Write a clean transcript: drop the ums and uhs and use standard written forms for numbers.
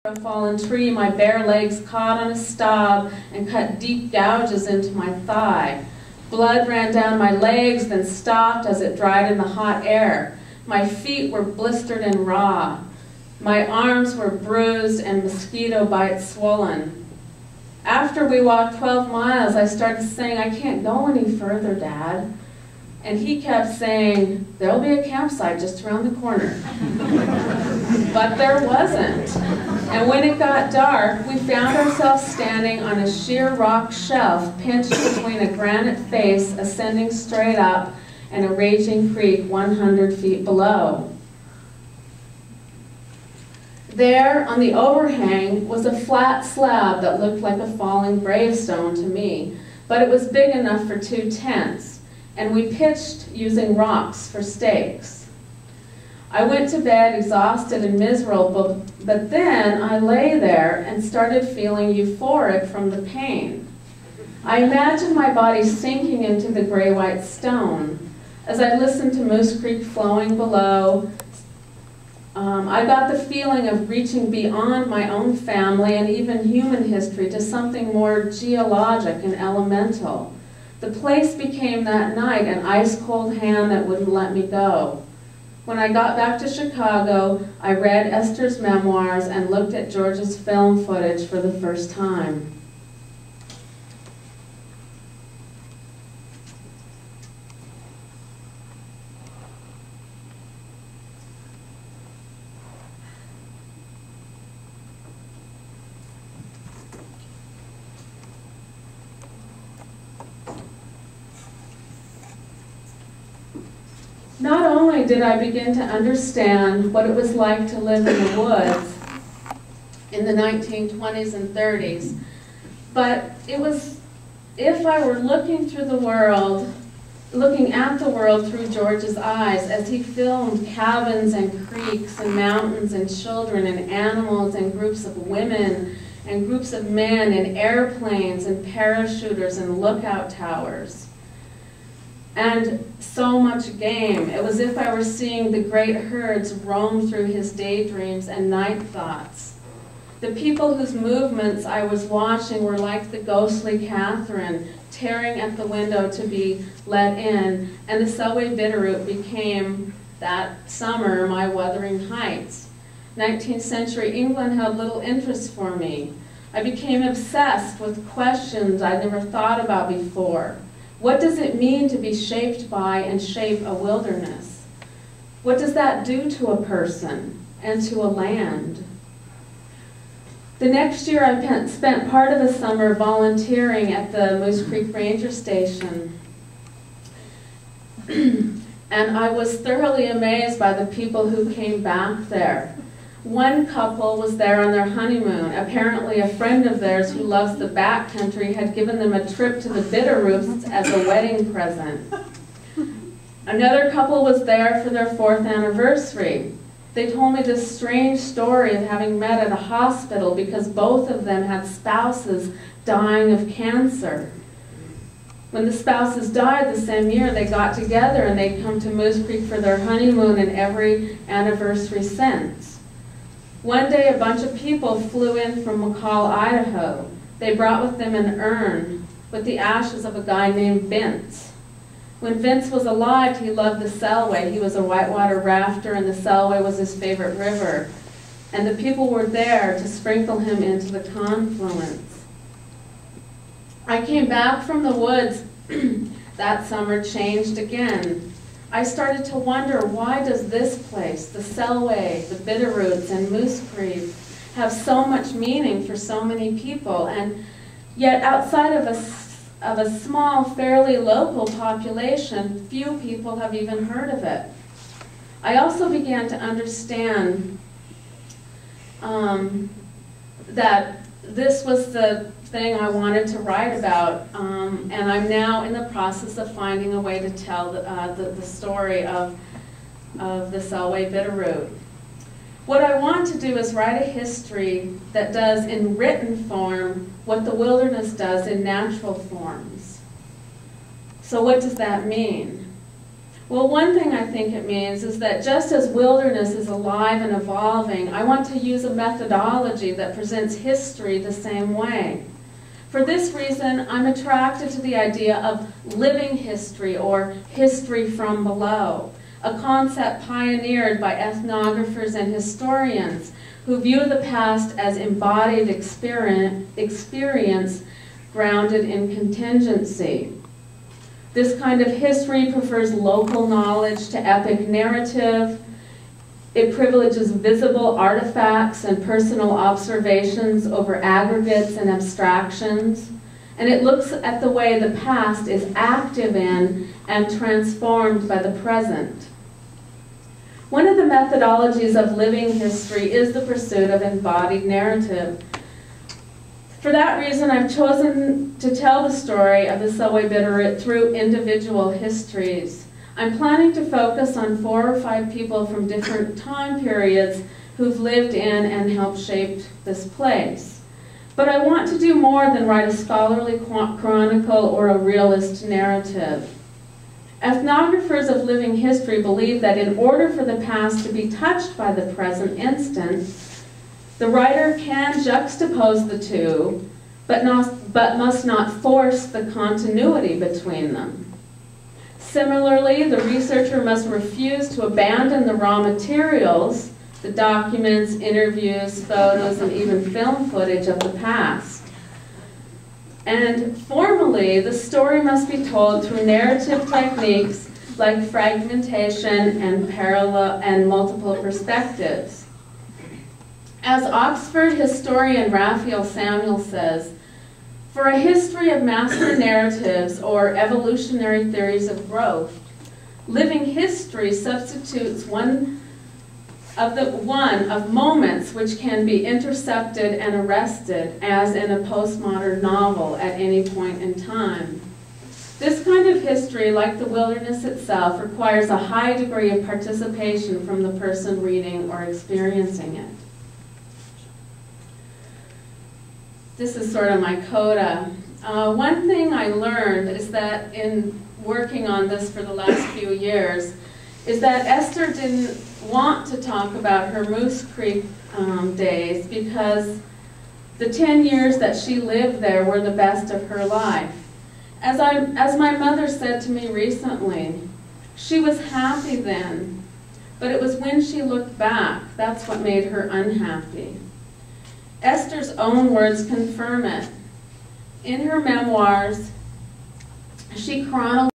A fallen tree, my bare legs caught on a stub and cut deep gouges into my thigh. Blood ran down my legs, then stopped as it dried in the hot air. My feet were blistered and raw. My arms were bruised and mosquito bites swollen. After we walked 12 miles, I started saying, "I can't go any further, Dad." And he kept saying, "There'll be a campsite just around the corner." But there wasn't. And when it got dark, we found ourselves standing on a sheer rock shelf pinched between a granite face ascending straight up and a raging creek 100 feet below. There, on the overhang, was a flat slab that looked like a falling gravestone to me, but it was big enough for 2 tents, and we pitched using rocks for stakes. I went to bed exhausted and miserable, but then I lay there and started feeling euphoric from the pain. I imagined my body sinking into the gray-white stone. As I listened to Moose Creek flowing below, I got the feeling of reaching beyond my own family and even human history to something more geologic and elemental. The place became that night an ice-cold hand that wouldn't let me go. When I got back to Chicago, I read Esther's memoirs and looked at George's film footage for the first time. Not only did I begin to understand what it was like to live in the woods in the 1920s and 30s, but it was, if I were looking through the world, looking at the world through George's eyes as he filmed cabins and creeks and mountains and children and animals and groups of women and groups of men and airplanes and parachuters and lookout towers. And so much game. It was as if I were seeing the great herds roam through his daydreams and night thoughts. The people whose movements I was watching were like the ghostly Catherine, tearing at the window to be let in, and the Selway-Bitterroot became, that summer, my Wuthering Heights. 19th century England held little interest for me. I became obsessed with questions I'd never thought about before. What does it mean to be shaped by and shape a wilderness? What does that do to a person and to a land? The next year I spent part of the summer volunteering at the Moose Creek Ranger Station. And I was thoroughly amazed by the people who came back there. One couple was there on their honeymoon. Apparently a friend of theirs who loves the backcountry had given them a trip to the Bitterroots as a wedding present. Another couple was there for their 4th anniversary. They told me this strange story of having met at a hospital because both of them had spouses dying of cancer. When the spouses died the same year, they got together and they'd come to Moose Creek for their honeymoon and every anniversary since. One day, a bunch of people flew in from McCall, Idaho. They brought with them an urn with the ashes of a guy named Vince. When Vince was alive, he loved the Selway. He was a whitewater rafter, and the Selway was his favorite river. And the people were there to sprinkle him into the confluence. I came back from the woods that summer, changed again. I started to wonder, why does this place, the Selway, the Bitterroots, and Moose Creek, have so much meaning for so many people? And yet outside of a small, fairly local population, few people have even heard of it. I also began to understand that this was the thing I wanted to write about, and I'm now in the process of finding a way to tell the story of the Selway-Bitterroot. What I want to do is write a history that does in written form what the wilderness does in natural forms. So what does that mean? Well, one thing I think it means is that just as wilderness is alive and evolving, I want to use a methodology that presents history the same way. For this reason, I'm attracted to the idea of living history, or history from below, a concept pioneered by ethnographers and historians who view the past as embodied experience grounded in contingency. This kind of history prefers local knowledge to epic narrative. It privileges visible artifacts and personal observations over aggregates and abstractions. And it looks at the way the past is active in and transformed by the present. One of the methodologies of living history is the pursuit of embodied narrative. For that reason, I've chosen to tell the story of the Selway-Bitterroot through individual histories. I'm planning to focus on 4 or 5 people from different time periods who've lived in and helped shape this place. But I want to do more than write a scholarly chronicle or a realist narrative. Ethnographers of living history believe that in order for the past to be touched by the present instant, the writer can juxtapose the two, but must not force the continuity between them. Similarly, the researcher must refuse to abandon the raw materials, the documents, interviews, photos, and even film footage of the past. And formally, the story must be told through narrative techniques like fragmentation and parallel and multiple perspectives. As Oxford historian Raphael Samuel says, for a history of master narratives or evolutionary theories of growth, living history substitutes one of moments which can be intercepted and arrested, as in a postmodern novel at any point in time. This kind of history, like the wilderness itself, requires a high degree of participation from the person reading or experiencing it. This is sort of my coda. One thing I learned is that in working on this for the last few years is that Esther didn't want to talk about her Moose Creek days because the 10 years that she lived there were the best of her life. As my mother said to me recently, she was happy then, but it was when she looked back, that's what made her unhappy. Esther's own words confirm it. In her memoirs, she chronicles